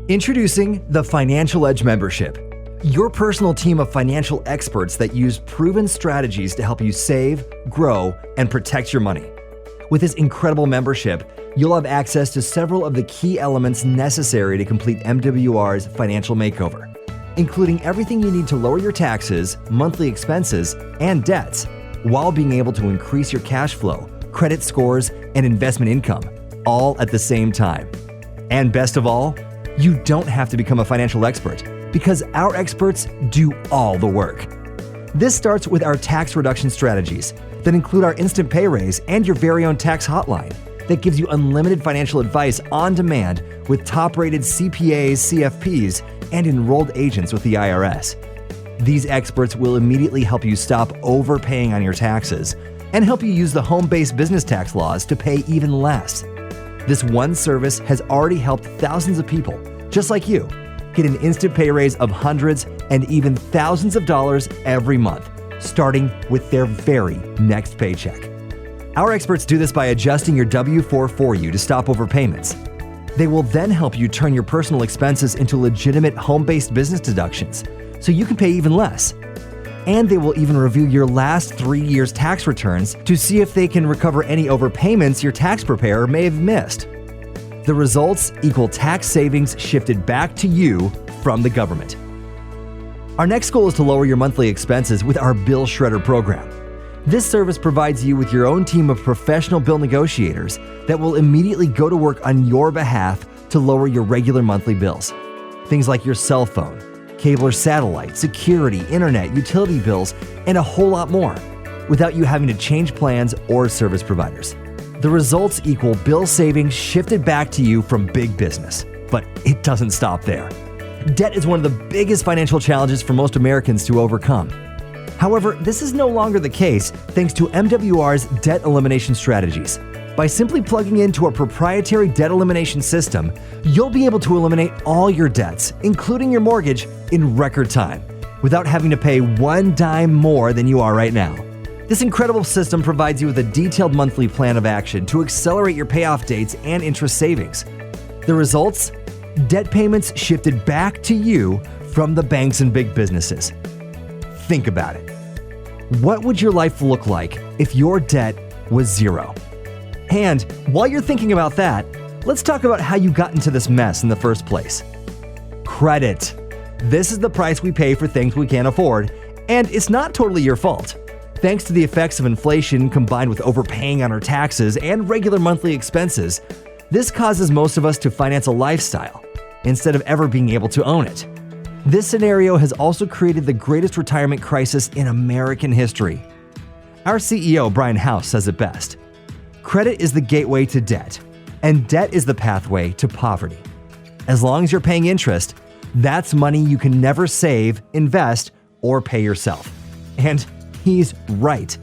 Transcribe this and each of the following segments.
Introducing the Financial Edge Membership, your personal team of financial experts that use proven strategies to help you save, grow, and protect your money. With this incredible membership, you'll have access to several of the key elements necessary to complete MWR's financial makeover, including everything you need to lower your taxes, monthly expenses, and debts, while being able to increase your cash flow, credit scores, and investment income, all at the same time. And best of all, you don't have to become a financial expert because our experts do all the work. This starts with our tax reduction strategies that include our instant pay raise and your very own tax hotline that gives you unlimited financial advice on demand with top-rated CPAs, CFPs, and enrolled agents with the IRS. These experts will immediately help you stop overpaying on your taxes and help you use the home-based business tax laws to pay even less. This one service has already helped thousands of people, just like you, get an instant pay raise of hundreds and even thousands of dollars every month, starting with their very next paycheck. Our experts do this by adjusting your W-4 for you to stop overpayments. They will then help you turn your personal expenses into legitimate home-based business deductions, so you can pay even less. And they will even review your last 3 years' tax returns to see if they can recover any overpayments your tax preparer may have missed. The results equal tax savings shifted back to you from the government. Our next goal is to lower your monthly expenses with our Bill Shredder program. This service provides you with your own team of professional bill negotiators that will immediately go to work on your behalf to lower your regular monthly bills. Things like your cell phone, cable or satellite, security, internet, utility bills, and a whole lot more, without you having to change plans or service providers. The results equal bill savings shifted back to you from big business. But it doesn't stop there. Debt is one of the biggest financial challenges for most Americans to overcome. However, this is no longer the case thanks to MWR's debt elimination strategies. By simply plugging into our proprietary debt elimination system, you'll be able to eliminate all your debts, including your mortgage, in record time, without having to pay one dime more than you are right now. This incredible system provides you with a detailed monthly plan of action to accelerate your payoff dates and interest savings. The results? Debt payments shifted back to you from the banks and big businesses. Think about it. What would your life look like if your debt was zero? And while you're thinking about that, let's talk about how you got into this mess in the first place. Credit. This is the price we pay for things we can't afford, and it's not totally your fault. Thanks to the effects of inflation combined with overpaying on our taxes and regular monthly expenses, this causes most of us to finance a lifestyle instead of ever being able to own it. This scenario has also created the greatest retirement crisis in American history. Our CEO, Brian House, says it best. Credit is the gateway to debt, and debt is the pathway to poverty. As long as you're paying interest, that's money you can never save, invest, or pay yourself. And he's right.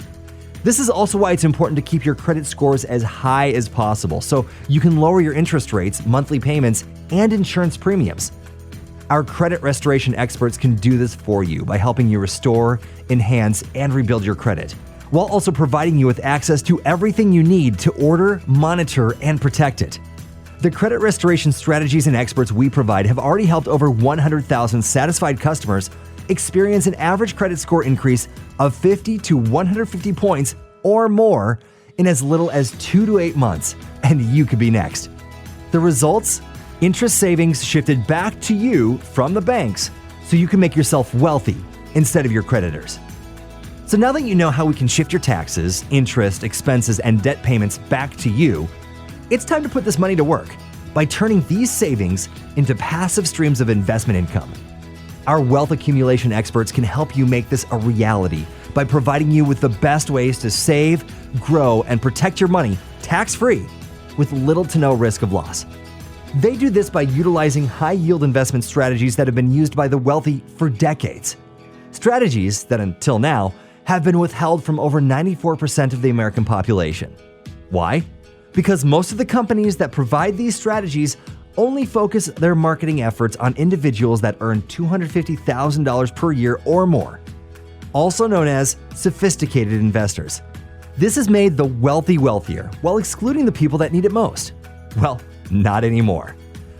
This is also why it's important to keep your credit scores as high as possible so you can lower your interest rates, monthly payments, and insurance premiums. Our credit restoration experts can do this for you by helping you restore, enhance, and rebuild your credit, while also providing you with access to everything you need to order, monitor, and protect it. The credit restoration strategies and experts we provide have already helped over 100,000 satisfied customers experience an average credit score increase of 50 to 150 points or more in as little as 2 to 8 months, and you could be next. The results? Interest savings shifted back to you from the banks so you can make yourself wealthy instead of your creditors. So now that you know how we can shift your taxes, interest, expenses, and debt payments back to you, it's time to put this money to work by turning these savings into passive streams of investment income. Our wealth accumulation experts can help you make this a reality by providing you with the best ways to save, grow, and protect your money tax-free with little to no risk of loss. They do this by utilizing high-yield investment strategies that have been used by the wealthy for decades. Strategies that, until now, have been withheld from over 94% of the American population. Why? Because most of the companies that provide these strategies only focus their marketing efforts on individuals that earn $250,000 per year or more, also known as sophisticated investors. This has made the wealthy wealthier while excluding the people that need it most. Well, not anymore.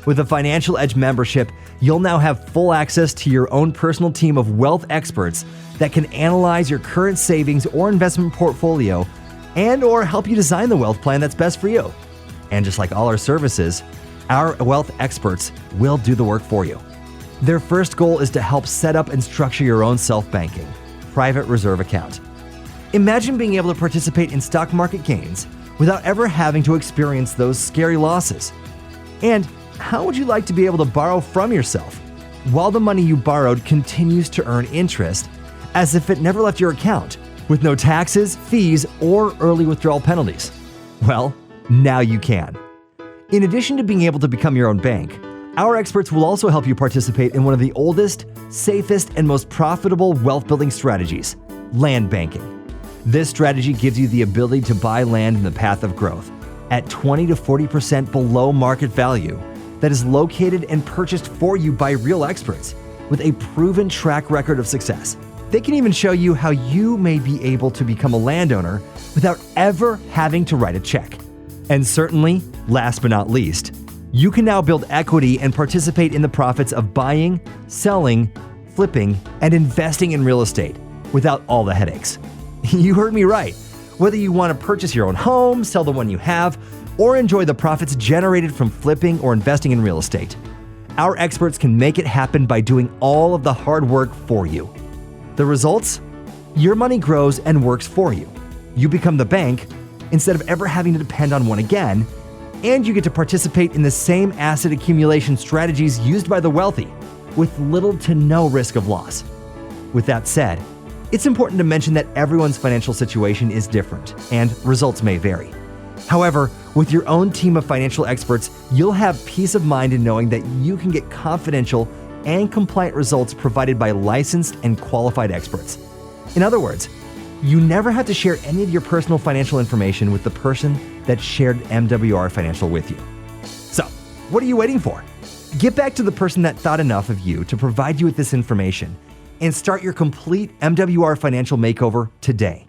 With a Financial Edge membership, you'll now have full access to your own personal team of wealth experts that can analyze your current savings or investment portfolio and/or help you design the wealth plan that's best for you. And just like all our services, our wealth experts will do the work for you. Their first goal is to help set up and structure your own self-banking, private reserve account. Imagine being able to participate in stock market gains without ever having to experience those scary losses. And how would you like to be able to borrow from yourself while the money you borrowed continues to earn interest as if it never left your account, with no taxes, fees, or early withdrawal penalties? Well, now you can. In addition to being able to become your own bank, our experts will also help you participate in one of the oldest, safest, and most profitable wealth building strategies, land banking. This strategy gives you the ability to buy land in the path of growth at 20 to 40% below market value that is located and purchased for you by real experts with a proven track record of success. They can even show you how you may be able to become a landowner without ever having to write a check. And certainly, last but not least, you can now build equity and participate in the profits of buying, selling, flipping, and investing in real estate without all the headaches. You heard me right. Whether you want to purchase your own home, sell the one you have, or enjoy the profits generated from flipping or investing in real estate, our experts can make it happen by doing all of the hard work for you. The results? Your money grows and works for you. You become the bank instead of ever having to depend on one again, and you get to participate in the same asset accumulation strategies used by the wealthy with little to no risk of loss. With that said, it's important to mention that everyone's financial situation is different and results may vary. However, with your own team of financial experts, you'll have peace of mind in knowing that you can get confidential and compliant results provided by licensed and qualified experts. In other words, you never have to share any of your personal financial information with the person that shared MWR Financial with you. So, what are you waiting for? Get back to the person that thought enough of you to provide you with this information and start your complete MWR Financial makeover today.